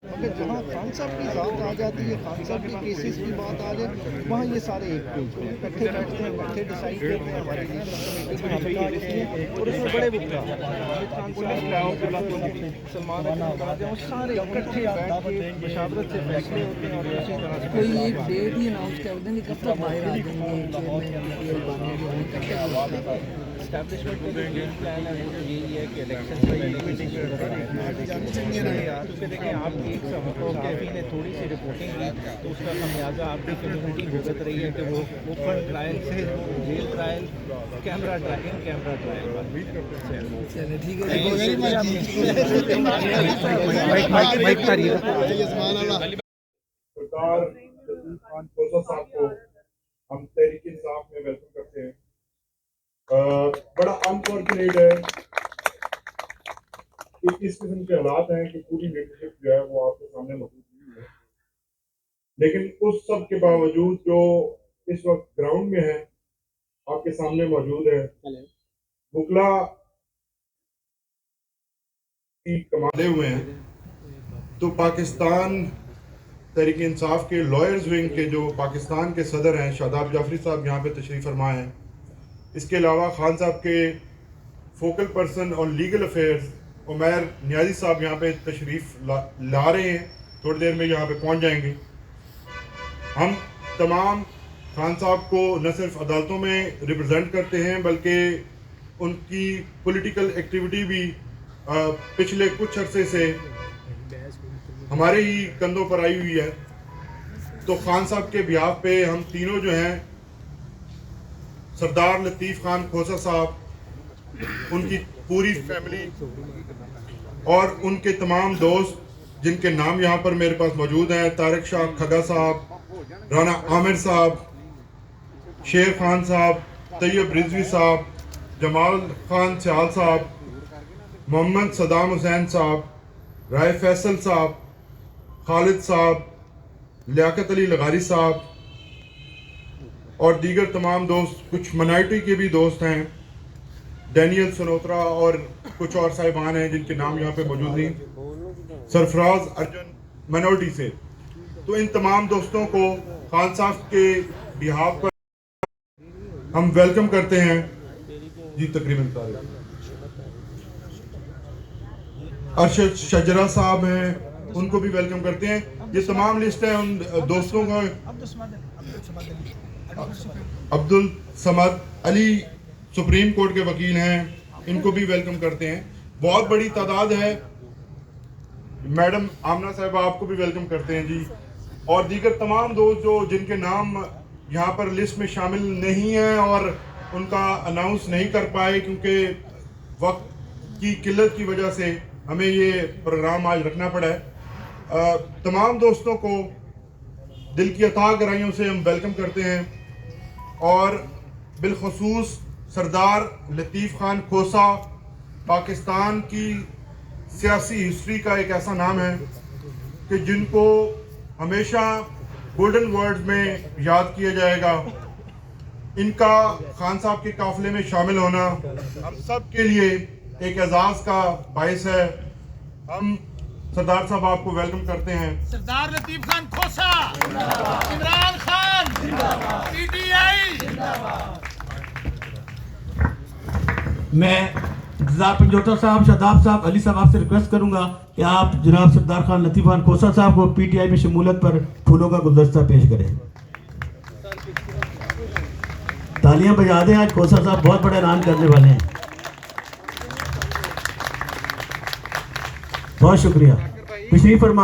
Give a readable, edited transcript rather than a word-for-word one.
मगर जहाँ खान साहब की ज़ात आ जाती है, खान साहब के केसेस की बात आ जाए, वहाँ ये सारे एक पेज पे इकट्ठे बैठते हैं, इकट्ठे डिसाइड करते हैं। हमारी लीगल कमेटी होती है और उसमें बड़े वक्ता हामिद खान साहब, सलमान अकरम खान, वो सारे इकट्ठे बैठ के मशावरत से फैसले होते हैं और उसी तरह से कोई एक डेट ही अनाउंस कर देंगे कब तक बाहर आ जाएंगे। एस्टैब्लिशमेंट का जो गेम प्लान है वो तो यही है कि इलेक्शन से पहले किसी क्योंकि देखें आप एक कैफी ने थोड़ी सी रिपोर्टिंग की तो उसका खमियाजा आपकी कम्युनिटी भुगत रही है कि वो ओपन ट्रायल से jail trial camera trial in camera trial. चलिए ठीक है। सरदार लतीफ खान खोसा साहब को हम तहरीक इंसाफ में वेलकम करते हैं। बड़ा अनफॉर्चुनेट है कि इस किस्म के हालात हैं कि पूरी लीडरशिप जो है वो आपके सामने मौजूद नहीं है, लेकिन उस सब के बावजूद जो इस वक्त ग्राउंड में है आपके सामने मौजूद है, बुकला की कमांडे हुए हैं। तो पाकिस्तान तहरीक इंसाफ के लॉयर्स विंग के जो पाकिस्तान के सदर हैं शादाब जाफरी साहब यहाँ पे तशरीफ़ फरमा हैं। इसके अलावा खान साहब के फोकल पर्सन और लीगल अफेयर्स उमैर नियाजी साहब यहाँ पे तशरीफ़ ला रहे हैं, थोड़ी देर में यहाँ पे पहुँच जाएंगे। हम तमाम खान साहब को न सिर्फ अदालतों में रिप्रेजेंट करते हैं बल्कि उनकी पॉलिटिकल एक्टिविटी भी पिछले कुछ अरसे से हमारे ही कंधों पर आई हुई है। तो खान साहब के बिहाफ पे हम तीनों जो हैं, सरदार लतीफ़ खान खोसा साहब, उनकी पूरी फैमिली और उनके तमाम दोस्त जिनके नाम यहाँ पर मेरे पास मौजूद हैं, तारिक शाह खगा साहब, राना आमिर साहब, शेर खान साहब, तैयब रिजवी साहब, जमाल खान सियाल साहब, मोहम्मद सदाम हुसैन साहब, राय फैसल साहब, खालिद साहब, लियाकत अली लगारी साहब और दीगर तमाम दोस्त, कुछ माइनॉरिटी के भी दोस्त हैं, डैनियल सनोत्रा और कुछ और साहिबान हैं जिनके नाम यहाँ पे मौजूद नहीं, सरफराज अर्जुन माइनॉरिटी से। तो इन तमाम दोस्तों को खान साहब के बिहाफ पर हम वेलकम करते हैं जी। तकरीबन सारे अरशद शजरा साहब हैं, उनको भी वेलकम करते हैं। ये तमाम लिस्ट है उन दोस्तों का। अब्दुल समद अली सुप्रीम कोर्ट के वकील हैं, इनको भी वेलकम करते हैं। बहुत बड़ी तादाद है। मैडम आमना साहब आपको भी वेलकम करते हैं जी। और दीगर तमाम दोस्त जो जिनके नाम यहाँ पर लिस्ट में शामिल नहीं हैं और उनका अनाउंस नहीं कर पाए क्योंकि वक्त की किल्लत की वजह से हमें ये प्रोग्राम आज रखना पड़ा है। तमाम दोस्तों को दिल की अता गहराइयों से हम वेलकम करते हैं और बिलखसूस सरदार लतीफ़ खान खोसा पाकिस्तान की सियासी हिस्ट्री का एक ऐसा नाम है कि जिनको हमेशा गोल्डन वर्ड्स में याद किया जाएगा। इनका खान साहब के काफिले में शामिल होना हम सब के लिए एक एजाज़ का बायस है। हम सरदार साहब आपको वेलकम करते हैं। सरदार लतीफ़ खान खोसा, इमरान खान, पीटीआई। मैं इंतजार पंजोटा साहब, शादाब साहब, अली साहब आपसे रिक्वेस्ट करूंगा कि आप जनाब सरदार खान लतीफ़ खान खोसा साहब को पीटीआई में शमूलियत पर फूलों का गुलदस्ता पेश करें। तालियां बजा दें, आज खोसा साहब बहुत बड़ा ऐलान करने वाले हैं। बहुत शुक्रिया। तशरीफ फरमा।